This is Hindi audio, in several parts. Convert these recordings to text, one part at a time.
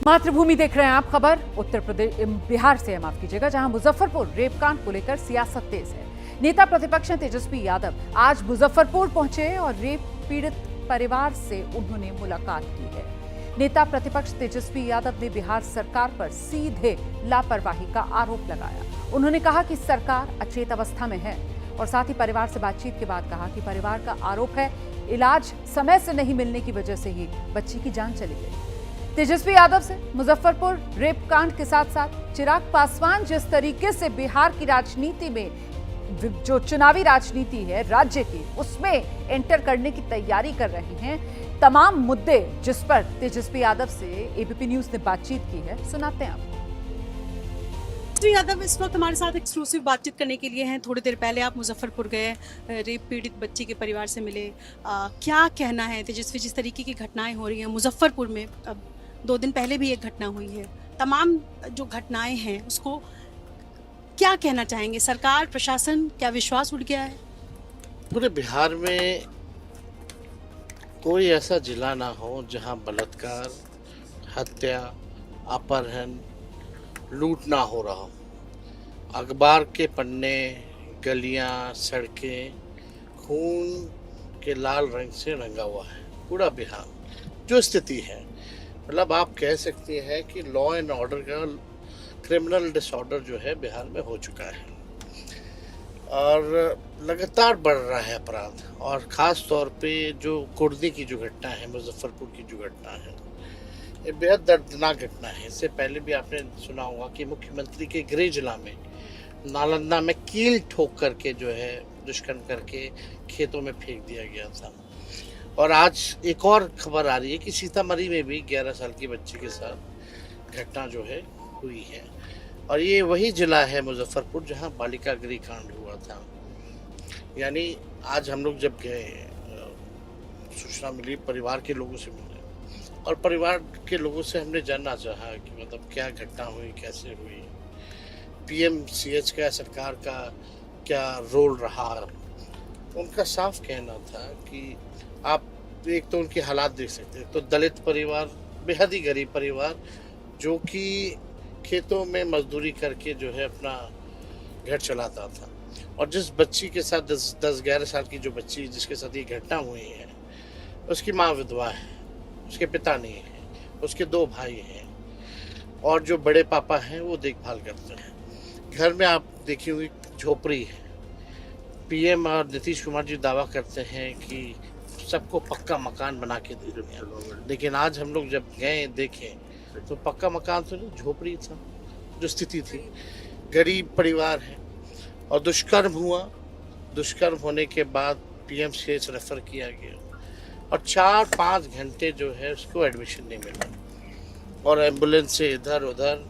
मातृभूमि देख रहे हैं आप। खबर उत्तर प्रदेश बिहार से है, माफ कीजिएगा, जहां मुजफ्फरपुर रेपकांड को लेकर सियासत तेज है। नेता प्रतिपक्ष तेजस्वी यादव आज मुजफ्फरपुर पहुंचे और रेप पीड़ित परिवार से उन्होंने मुलाकात की है। नेता प्रतिपक्ष तेजस्वी यादव ने बिहार सरकार पर सीधे लापरवाही का आरोप लगाया। उन्होंने कहा कि सरकार अचेत अवस्था में है और साथ ही परिवार से बातचीत के बाद कहा कि परिवार का आरोप है इलाज समय से नहीं मिलने की वजह से ही बच्ची की जान चली गई। तेजस्वी यादव से मुजफ्फरपुर रेप कांड के साथ साथ चिराग पासवान जिस तरीके से बिहार की राजनीति में जो चुनावी राजनीति है राज्य की, उसमें एंटर करने की तैयारी कर रहे हैं, तमाम मुद्दे जिस पर तेजस्वी यादव से एबीपी न्यूज ने बातचीत की है, सुनाते हैं आपको। तेजस्वी यादव इस वक्त हमारे साथ एक्सक्लूसिव बातचीत करने के लिए हैं। थोड़ी देर पहले आप मुजफ्फरपुर गए, रेप पीड़ित बच्ची के परिवार से मिले। क्या कहना है तेजस्वी, जिस तरीके की घटनाएं हो रही हैं मुजफ्फरपुर में, अब 2 दिन पहले भी एक घटना हुई है, तमाम जो घटनाएं हैं उसको क्या कहना चाहेंगे? सरकार, प्रशासन, क्या विश्वास उठ गया है? पूरे बिहार में कोई ऐसा जिला ना हो जहां बलात्कार, हत्या, अपहरण, लूट ना हो रहा हो। अखबार के पन्ने, गलियां, सड़कें खून के लाल रंग से रंगा हुआ है पूरा बिहार। जो स्थिति है, मतलब आप कह सकते हैं कि लॉ एंड ऑर्डर का क्रिमिनल डिसऑर्डर जो है बिहार में हो चुका है और लगातार बढ़ रहा है अपराध। और ख़ास तौर पे जो कुर्दी की जो घटना है, मुजफ्फरपुर की जो घटना है, ये बेहद दर्दनाक घटना है। इससे पहले भी आपने सुना होगा कि मुख्यमंत्री के गृह जिला में नालंदा में कील ठोक करके जो है दुष्कर्म करके खेतों में फेंक दिया गया था। और आज एक और खबर आ रही है कि सीतामढ़ी में भी 11 साल की बच्ची के साथ घटना जो है हुई है। और ये वही जिला है मुजफ्फरपुर जहां बालिका गृह कांड हुआ था। यानी आज हम लोग जब गए, सूचना मिली, परिवार के लोगों से मिले और परिवार के लोगों से हमने जानना चाहा कि मतलब क्या घटना हुई, कैसे हुई, पीएमसीएच का, सरकार का क्या रोल रहा। उनका साफ कहना था कि आप एक तो उनके हालात देख सकते हैं, तो दलित परिवार, बेहद ही गरीब परिवार, जो कि खेतों में मजदूरी करके जो है अपना घर चलाता था। और जिस बच्ची के साथ 10-11 साल की जो बच्ची जिसके साथ ये घटना हुई है, उसकी माँ विधवा है, उसके पिता नहीं है, उसके 2 भाई हैं और जो बड़े पापा हैं वो देखभाल करते हैं। घर में आप देखी हुई झोपड़ी है। पीएम और नीतीश कुमार जी दावा करते हैं कि सबको पक्का मकान बना के दे देंगे, लेकिन आज हम लोग जब गए देखें तो पक्का मकान तो नहीं, झोपड़ी था जो स्थिति थी। गरीब परिवार है और दुष्कर्म हुआ। दुष्कर्म होने के बाद पीएमसीएच रेफर किया गया और 4-5 घंटे जो है उसको एडमिशन नहीं मिला और एम्बुलेंस से इधर उधर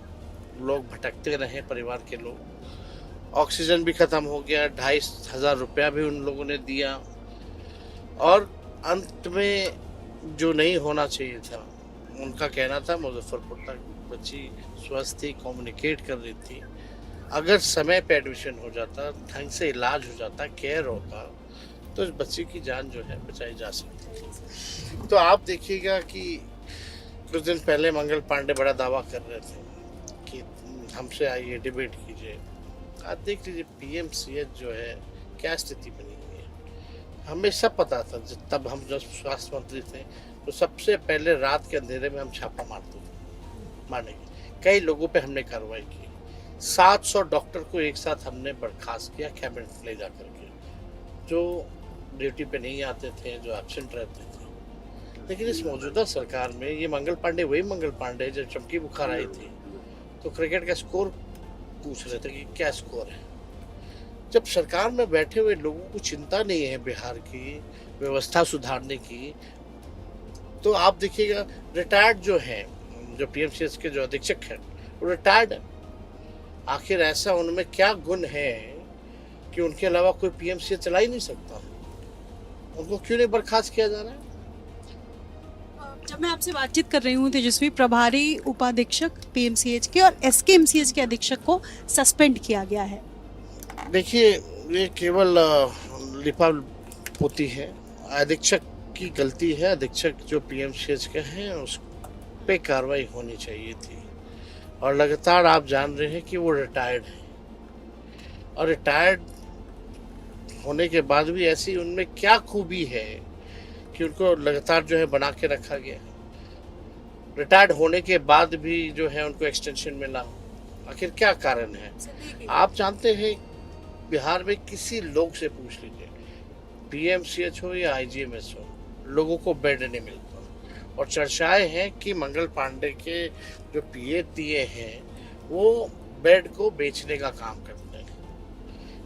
लोग भटकते रहे, परिवार के लोग। ऑक्सीजन भी ख़त्म हो गया, 2,500 रुपया भी उन लोगों ने दिया और अंत में जो नहीं होना चाहिए था, उनका कहना था मुजफ्फरपुर तक बच्ची स्वस्थ थी, कम्युनिकेट कर रही थी। अगर समय पे एडमिशन हो जाता, ढंग से इलाज हो जाता, केयर होता, तो इस बच्ची की जान जो है बचाई जा सकती थी। तो आप देखिएगा कि कुछ दिन पहले मंगल पांडे बड़ा दावा कर रहे थे कि हमसे आइए, डिबेट कीजिए। आप देख लीजिए पीएमसीएच जो है क्या स्थिति बनी हुई है। हमें सब पता था, तब हम जब स्वास्थ्य मंत्री थे तो सबसे पहले रात के अंधेरे में हम छापा मारते थे, मानेंगे। कई लोगों पे हमने कार्रवाई की। 700 डॉक्टर को एक साथ हमने बर्खास्त किया कैबिनेट ले जा करके, जो ड्यूटी पे नहीं आते थे, जो एब्सेंट रहते थे। लेकिन इस मौजूदा सरकार में ये मंगल पांडे वही मंगल पांडे जब चमकी बुखार आई थी तो क्रिकेट का स्कोर पूछ रहे थे कि क्या स्कोर है। जब सरकार में बैठे हुए लोगों को चिंता नहीं है बिहार की व्यवस्था सुधारने की, तो आप देखिएगा रिटायर्ड जो है, जो पीएमसीएच के जो अधीक्षक हैं, वो रिटायर्ड है। आखिर ऐसा उनमें क्या गुण है कि उनके अलावा कोई पीएमसीएच चला ही नहीं सकता? उनको क्यों नहीं बर्खास्त किया जा रहा है? जब मैं आपसे बातचीत कर रही हूँ तेजस्वी, प्रभारी उपाधीक्षक पीएमसीएच के और एसकेएमसीएच के अधीक्षक को सस्पेंड किया गया है। देखिए, ये केवल लिपापोती है। अधीक्षक की गलती है। अधीक्षक जो पीएमसीएच के हैं उस पे कार्रवाई होनी चाहिए थी। और लगातार आप जान रहे हैं कि वो रिटायर्ड है, और रिटायर्ड होने के बाद भी ऐसी उनमें क्या खूबी है कि उनको लगातार जो है बना के रखा गया है। रिटायर्ड होने के बाद भी जो है उनको एक्सटेंशन मिला, आखिर क्या कारण है? आप जानते हैं बिहार में किसी लोग से पूछ लीजिए, पीएमसीएच हो या आईजीएमएस हो, लोगों को बेड नहीं मिलता। और चर्चाएं हैं कि मंगल पांडे के जो पीए हैं वो बेड को बेचने का काम करते हैं।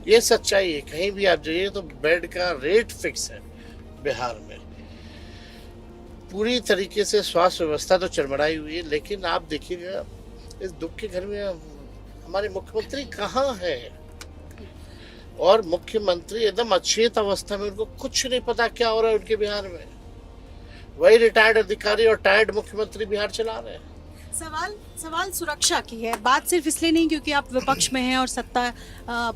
ये सच्चाई है, कहीं भी आप जाइए तो बेड का रेट फिक्स है बिहार में। पूरी तरीके से स्वास्थ्य व्यवस्था तो चरमराई हुई है, लेकिन आप देखिएगा इस दुख के घर में हमारे मुख्यमंत्री कहाँ है? और मुख्यमंत्री एकदम अचेत अवस्था में, उनको कुछ नहीं पता क्या हो रहा है उनके बिहार में। वही रिटायर्ड अधिकारी और टायर्ड मुख्यमंत्री बिहार चला रहे हैं। सवाल सुरक्षा की है, बात सिर्फ इसलिए नहीं क्योंकि आप विपक्ष में हैं और सत्ता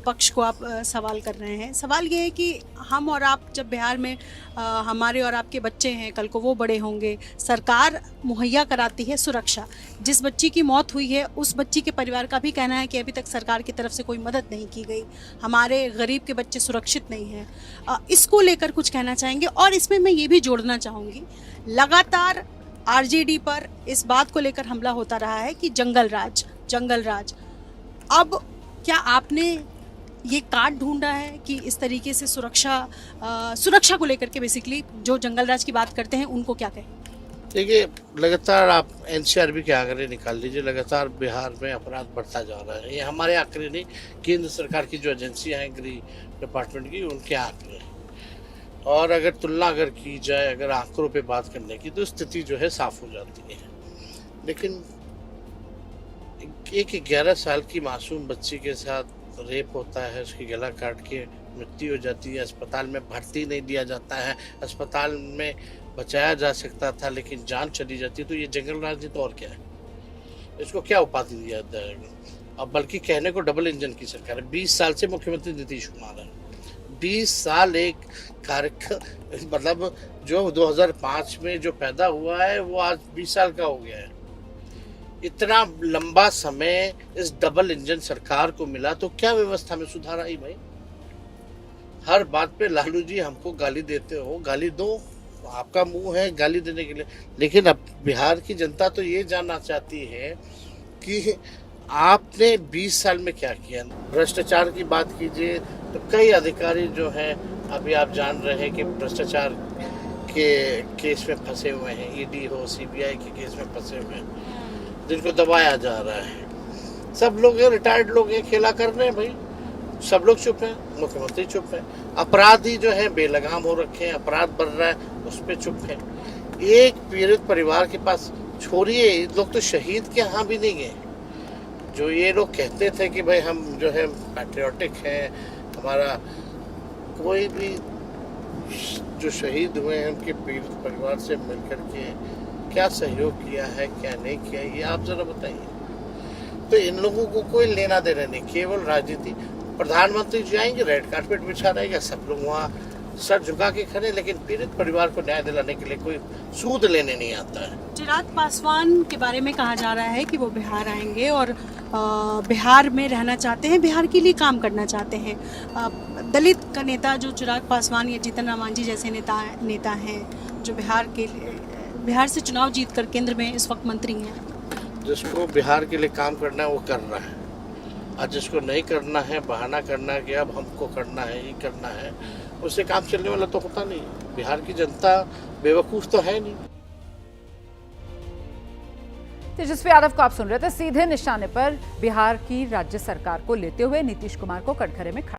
पक्ष को आप सवाल कर रहे हैं। सवाल ये है कि हम और आप जब बिहार में हमारे और आपके बच्चे हैं, कल को वो बड़े होंगे, सरकार मुहैया कराती है सुरक्षा। जिस बच्ची की मौत हुई है उस बच्ची के परिवार का भी कहना है कि अभी तक सरकार की तरफ से कोई मदद नहीं की गई, हमारे गरीब के बच्चे सुरक्षित नहीं हैं। इसको लेकर कुछ कहना चाहेंगे? और इसमें मैं ये भी जोड़ना चाहूँगी, लगातार आरजेडी पर इस बात को लेकर हमला होता रहा है कि जंगल राज। अब क्या आपने ये काट ढूंढा है कि इस तरीके से सुरक्षा को लेकर के बेसिकली जो जंगल राज की बात करते हैं उनको क्या कहें? देखिए, लगातार आप एनसीआरबी के आंकड़े निकाल लीजिए, लगातार बिहार में अपराध बढ़ता जा रहा है। ये हमारे आंकड़े नहीं, केंद्र सरकार की जो एजेंसियां हैं गृह डिपार्टमेंट की, उनके आंकड़े हैं। और अगर तुलना की जाए, अगर आंकड़ों पे बात करने की, तो स्थिति जो है साफ हो जाती है। लेकिन एक 11 साल की मासूम बच्ची के साथ रेप होता है, उसकी गला काट के मृत्यु हो जाती है, अस्पताल में भर्ती नहीं दिया जाता है, अस्पताल में बचाया जा सकता था लेकिन जान चली जाती है, तो ये जंगल राज तो और क्या है? इसको क्या उपाधि दिया जाएगा? अब बल्कि कहने को डबल इंजन की सरकार है। 20 साल से मुख्यमंत्री नीतीश कुमार है। 20 साल एक कार्यक्रम, मतलब जो 2005 में जो पैदा हुआ है वो आज 20 साल का हो गया है। इतना लंबा समय इस डबल इंजन सरकार को मिला तो क्या व्यवस्था में सुधार आई भाई? हर बात पे लालू जी हमको गाली देते हो, गाली दो, आपका मुंह है गाली देने के लिए। लेकिन अब बिहार की जनता तो ये जानना चाहती है कि आपने 20 साल में क्या किया। भ्रष्टाचार की बात कीजिए तो कई अधिकारी जो हैं, अभी आप जान रहे हैं कि भ्रष्टाचार के केस में फंसे हुए हैं, ईडी हो, सीबीआई के केस में फंसे हुए हैं, जिनको दबाया जा रहा है। सब लोग हैं, रिटायर्ड लोग हैं, खेला कर रहे हैं भाई, सब लोग चुप हैं, मुख्यमंत्री चुप है। अपराधी जो है बेलगाम हो रखे हैं, अपराध बढ़ रहा है उस पर चुप है। एक पीड़ित परिवार के पास छोड़िए, लोग तो शहीद के यहाँ भी नहीं गए। जो ये लोग कहते थे कि भाई हम जो है पैट्रियोटिक हैं, हमारा कोई भी जो शहीद हुए हैं उनके पीड़ित परिवार से मिलकर के क्या सहयोग किया है, क्या नहीं किया, ये आप जरा बताइए। तो इन लोगों को कोई लेना देना नहीं, केवल राजनीति। प्रधानमंत्री जी आएंगे, रेड कार्पेट बिछा रहेगा, सब लोग वहाँ सर झुका के खड़े, लेकिन पीड़ित परिवार को न्याय दिलाने के लिए कोई सूद लेने नहीं आता है। चिराग पासवान के बारे में कहा जा रहा है कि वो बिहार आएंगे और बिहार में रहना चाहते हैं, बिहार के लिए काम करना चाहते हैं। दलित का नेता जो चिराग पासवान या जीतन राम मांझी जैसे नेता हैं जो बिहार से चुनाव जीतकर केंद्र में इस वक्त मंत्री हैं। जिसको बिहार के लिए काम करना है वो कर रहा है, और जिसको नहीं करना है, बहाना करना है कि अब हमको करना है, ये करना है, उससे काम चलने वाला तो होता नहीं। बिहार की जनता बेवकूफ़ तो है नहीं। तेजस्वी यादव को आप सुन रहे थे। सीधे निशाने पर बिहार की राज्य सरकार को लेते हुए नीतीश कुमार को कटघरे में खड़ा